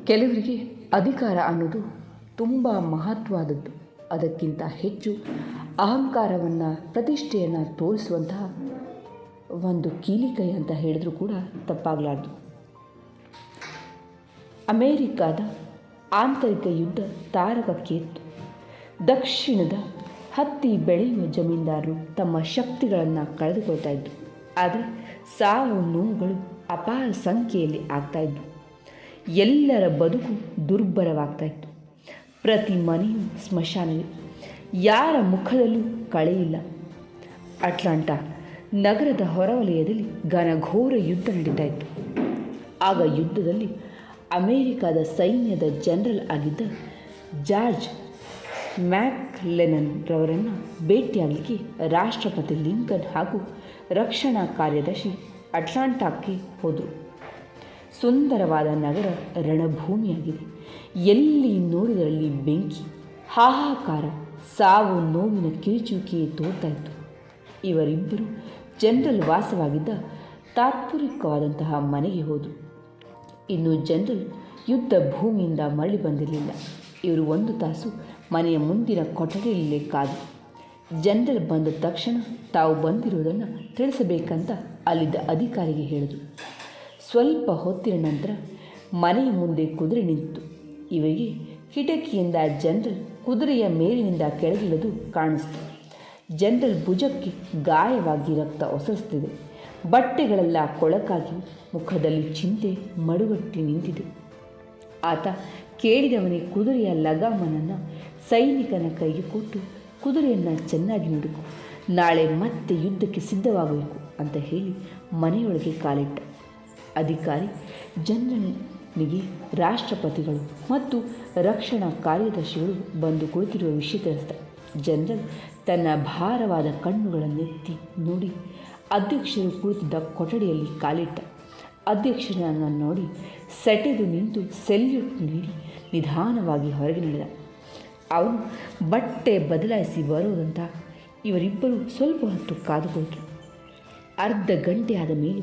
ಕೆಲವರಿಗೆ ಅಧಿಕಾರ ಅನ್ನೋದು ತುಂಬ ಮಹತ್ವವಾದದ್ದು. ಅದಕ್ಕಿಂತ ಹೆಚ್ಚು ಅಹಂಕಾರವನ್ನು, ಪ್ರತಿಷ್ಠೆಯನ್ನು ತೋರಿಸುವಂತಹ ಒಂದು ಕೀಲಿಕೈ ಅಂತ ಹೇಳಿದ್ರೂ ಕೂಡ ತಪ್ಪಾಗಲಾರ್ದು. ಅಮೇರಿಕಾದ ಆಂತರಿಕ ಯುದ್ಧ ತಾರಕಕ್ಕೇತ್ತು. ದಕ್ಷಿಣದ ಹತ್ತಿ ಬೆಳೆಯುವ ಜಮೀನ್ದಾರರು ತಮ್ಮ ಶಕ್ತಿಗಳನ್ನು ಕಳೆದುಕೊಳ್ತಾ ಇದ್ದರು. ಆದರೆ ಸಾವು ನೋವುಗಳು ಅಪಾರ ಸಂಖ್ಯೆಯಲ್ಲಿ ಆಗ್ತಾಯಿದ್ವು. ಎಲ್ಲರ ಬದುಕು ದುರ್ಬರವಾಗ್ತಾಯಿತ್ತು. ಪ್ರತಿ ಮನೆಯೂ ಸ್ಮಶಾನವೇ. ಯಾರ ಮುಖದಲ್ಲೂ ಕಳೆಯಿಲ್ಲ. ಅಟ್ಲಾಂಟಾ ನಗರದ ಹೊರವಲಯದಲ್ಲಿ ಘನಘೋರ ಯುದ್ಧ ನಡೀತಾ ಇತ್ತು. ಆಗ ಯುದ್ಧದಲ್ಲಿ ಅಮೇರಿಕಾದ ಸೈನ್ಯದ ಜನರಲ್ ಆಗಿದ್ದ ಜಾರ್ಜ್ ಮ್ಯಾಕ್ಲೆನನ್ ರವರನ್ನು ಭೇಟಿಯಾಗಲಿಕ್ಕೆ ರಾಷ್ಟ್ರಪತಿ ಲಿಂಕನ್ ಹಾಗೂ ರಕ್ಷಣಾ ಕಾರ್ಯದರ್ಶಿ ಅಟ್ಲಾಂಟಾಕ್ಕೆ ಹೋದರು. ಸುಂದರವಾದ ನಗರ ರಣಭೂಮಿಯಾಗಿದೆ. ಎಲ್ಲಿ ನೋಡಿದರಲ್ಲಿ ಬೆಂಕಿ, ಹಾಹಾಕಾರ, ಸಾವು ನೋವಿನ ಕಿರುಚುವಿಕೆಯೇ ತೋರ್ತಾ ಇತ್ತು. ಇವರಿಬ್ಬರು ಜನರಲ್ ವಾಸವಾಗಿದ್ದ ತಾತ್ಪೂರ್ವಕವಾದಂತಹ ಮನೆಗೆ ಹೋದರು. ಇನ್ನು ಜನರಲ್ ಯುದ್ಧ ಭೂಮಿಯಿಂದ ಮರಳಿ ಬಂದಿರಲಿಲ್ಲ. ಇವರು 1 ತಾಸು ಮನೆಯ ಮುಂದಿನ ಕೊಠಡಿಯಲ್ಲೇ ಕಾದು. ಜನರಲ್ ಬಂದ ತಕ್ಷಣ ತಾವು ಬಂದಿರುವುದನ್ನು ತಿಳಿಸಬೇಕಂತ ಅಲ್ಲಿದ್ದ ಅಧಿಕಾರಿಗೆ ಹೇಳಿದರು. ಸ್ವಲ್ಪ ಹೊತ್ತಿನ ನಂತರ ಮನೆಯ ಮುಂದೆ ಕುದುರೆ ನಿಂತು ಇವರಿಗೆ ಕಿಟಕಿಯಿಂದ ಜನರಲ್ ಕುದುರೆಯ ಮೇಲಿನಿಂದ ಕೆಳಗಿಳಿದು ಕಾಣಿಸ್ತು. ಜನರಲ್ ಭುಜಕ್ಕೆ ಗಾಯವಾಗಿ ರಕ್ತ ಒಸಸ್ತಿದೆ. ಬಟ್ಟೆಗಳೆಲ್ಲ ಕೊಳಕಾಗಿ ಮುಖದಲ್ಲಿ ಚಿಂತೆ ಮಡುಗಟ್ಟಿ ನಿಂತಿದೆ. ಆತ ಕೇಳಿದವನೇ ಕುದುರೆಯ ಲಗಾಮನನ್ನು ಸೈನಿಕನ ಕೈಗೆ ಕೊಟ್ಟು ಕುದುರೆಯನ್ನು ಚೆನ್ನಾಗಿ ನೋಡಿಕೊ, ನಾಳೆ ಮತ್ತೆ ಯುದ್ಧಕ್ಕೆ ಸಿದ್ಧವಾಗಬೇಕು ಅಂತ ಹೇಳಿ ಮನೆಯೊಳಗೆ ಕಾಲಿಟ್ಟ. ಅಧಿಕಾರಿ ಜನರಲ್ನಿಗೆ ರಾಷ್ಟ್ರಪತಿಗಳು ಮತ್ತು ರಕ್ಷಣಾ ಕಾರ್ಯದರ್ಶಿಗಳು ಬಂದು ಕುಳಿತಿರುವ ವಿಷಯ ತಿಳಿಸಿದ. ಜನರಲ್ ತನ್ನ ಭಾರವಾದ ಕಣ್ಣುಗಳನ್ನೆತ್ತಿ ನೋಡಿ ಅಧ್ಯಕ್ಷರು ಕುಳಿತಿದ್ದ ಕೊಠಡಿಯಲ್ಲಿ ಕಾಲಿಟ್ಟ. ಅಧ್ಯಕ್ಷರನ್ನು ನೋಡಿ ಸೆಟೆದು ನಿಂತು ಸೆಲ್ಯೂಟ್ ನೀಡಿ ನಿಧಾನವಾಗಿ ಹೊರಗೆ ನಡೆದ. ಅವನು ಬಟ್ಟೆ ಬದಲಾಯಿಸಿ ಬರೋದಂತ ಇವರಿಬ್ಬರು ಸ್ವಲ್ಪ ಹೊತ್ತು ಕಾದುಕೊಂಡರು. ಅರ್ಧ ಗಂಟೆ ಆದ ಮೇಲೂ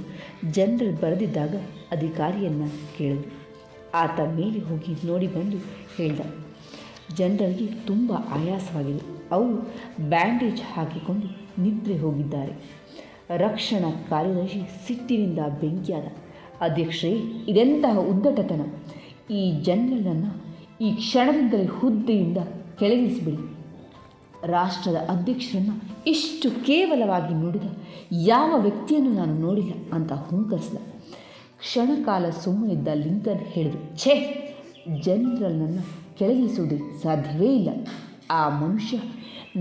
ಜನರಲ್ ಬರೆದಿದ್ದಾಗ ಅಧಿಕಾರಿಯನ್ನು ಕೇಳಿದರು. ಆತ ಮೇಲೆ ಹೋಗಿ ನೋಡಿ ಬಂದು ಹೇಳಿದ, ಜನರಲ್ಗೆ ತುಂಬ ಆಯಾಸವಾಗಿದೆ. ಅವರು ಬ್ಯಾಂಡೇಜ್ ಹಾಕಿಕೊಂಡು ನಿದ್ರೆ ಹೋಗಿದ್ದಾರೆ. ರಕ್ಷಣಾ ಕಾರ್ಯದರ್ಶಿ ಸಿಟ್ಟಿನಿಂದ ಬೆಂಕಿಯಾದ. ಅಧ್ಯಕ್ಷರೇ, ಇದೆಂತಹ ಉದ್ದಟತನ! ಈ ಜನರಲನ್ನು ಈ ಕ್ಷಣದಿಂದಲೇ ಹುದ್ದೆಯಿಂದ ಕೆಳಗಿಳಿಸಿಬಿಡಿ. ರಾಷ್ಟ್ರದ ಅಧ್ಯಕ್ಷರನ್ನು ಇಷ್ಟು ಕೇವಲವಾಗಿ ನೋಡಿದ ಯಾವ ವ್ಯಕ್ತಿಯನ್ನು ನಾನು ನೋಡಿಲ್ಲ ಅಂತ ಹುಂಕರಿಸಿದ. ಕ್ಷಣಕಾಲ ಸುಮ್ಮನಿದ್ದ ಲಿಂಕನ್ ಹೇಳಿದರು, ಛೇ, ಜನರಲ್ನನ್ನು ಕೆಳಗಿಳಿಸುವುದೇ ಸಾಧ್ಯವೇ ಇಲ್ಲ. ಆ ಮನುಷ್ಯ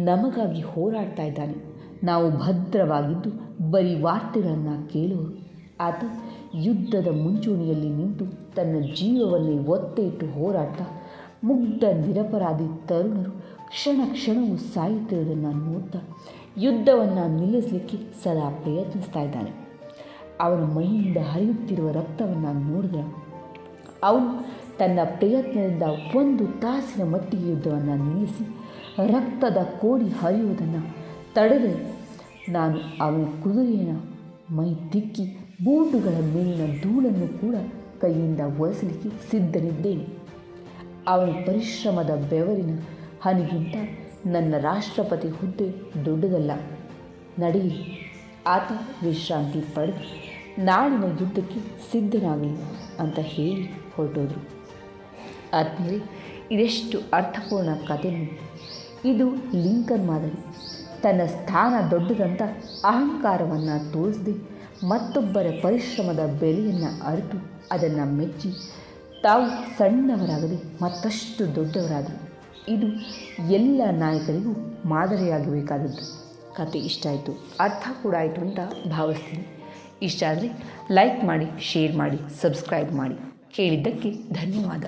ನಮಗಾಗಿ ಹೋರಾಡ್ತಾ ಇದ್ದಾನೆ. ನಾವು ಭದ್ರವಾಗಿದ್ದು ಬರೀ ವಾರ್ತೆಗಳನ್ನು ಕೇಳುವರು. ಆತ ಯುದ್ಧದ ಮುಂಚೂಣಿಯಲ್ಲಿ ನಿಂತು ತನ್ನ ಜೀವವನ್ನೇ ಒತ್ತೆ ಇಟ್ಟು ಹೋರಾಡ್ತಾ ಮುಗ್ಧ ನಿರಪರಾಧಿ ತರುಣರು ಕ್ಷಣ ಕ್ಷಣವೂ ಸಾಯುತ್ತಿರುವುದನ್ನು ನೋಡ್ತಾ ಯುದ್ಧವನ್ನು ನಿಲ್ಲಿಸಲಿಕ್ಕೆ ಸದಾ ಪ್ರಯತ್ನಿಸ್ತಾ ಇದ್ದಾನೆ. ಅವನ ಮೈಯಿಂದ ಹರಿಯುತ್ತಿರುವ ರಕ್ತವನ್ನು ನೋಡಿದ ಅವನು ತನ್ನ ಪ್ರಯತ್ನದಿಂದ 1 ತಾಸಿನ ಮಟ್ಟಿಗೆ ಯುದ್ಧವನ್ನು ನಿಲ್ಲಿಸಿ ರಕ್ತದ ಕೋಡಿ ಹರಿಯುವುದನ್ನು ತಡೆದರೆ ನಾನು ಅವನ ಕುದುರೆಯ ಮೈ ತಿಕ್ಕಿ ಬೂಟುಗಳ ಮೇಲಿನ ಧೂಳನ್ನು ಕೂಡ ಕೈಯಿಂದ ಒರೆಸಲಿಕ್ಕೆ ಸಿದ್ಧನಿದ್ದೇನೆ. ಅವನ ಪರಿಶ್ರಮದ ಬೆವರಿನ ಹನಿಗಿಂತ ನನ್ನ ರಾಷ್ಟ್ರಪತಿ ಹುದ್ದೆ ದೊಡ್ಡದಲ್ಲ. ನಡೆಯಿರಿ. ಆತ ವಿಶ್ರಾಂತಿ ಪಡೆದು ನಾಳಿನ ಯುದ್ಧಕ್ಕೆ ಸಿದ್ಧನಾಗಲಿ ಅಂತ ಹೇಳಿ ಹೊರಟೋದ್ರು. ಆದ್ಮೇಲೆ ಇದೆಷ್ಟು ಅರ್ಥಪೂರ್ಣ ಕಥೆ ನೋಡಿ. ಇದು ಲಿಂಕನ್ ಮಾದರಿ. ತನ್ನ ಸ್ಥಾನ ದೊಡ್ಡದಂತ ಅಹಂಕಾರವನ್ನು ತೋರಿಸದೆ ಮತ್ತೊಬ್ಬರ ಪರಿಶ್ರಮದ ಬೆಲೆಯನ್ನು ಅರಿತು ಅದನ್ನು ಮೆಚ್ಚಿ ತಾವು ಸಣ್ಣವರಾಗದೆ ಮತ್ತಷ್ಟು ದೊಡ್ಡವರಾದರು. ಇದು ಎಲ್ಲ ನಾಯಕರಿಗೂ ಮಾದರಿಯಾಗಬೇಕಾದದ್ದು. ಕತೆ ಇಷ್ಟ ಆಯಿತು, ಅರ್ಥ ಕೂಡ ಆಯಿತು ಅಂತ ಭಾವಿಸ್ತೀನಿ. ಇಷ್ಟ ಆದರೆ ಲೈಕ್ ಮಾಡಿ, ಶೇರ್ ಮಾಡಿ, ಸಬ್ಸ್ಕ್ರೈಬ್ ಮಾಡಿ. ಕೇಳಿದ್ದಕ್ಕೆ ಧನ್ಯವಾದ.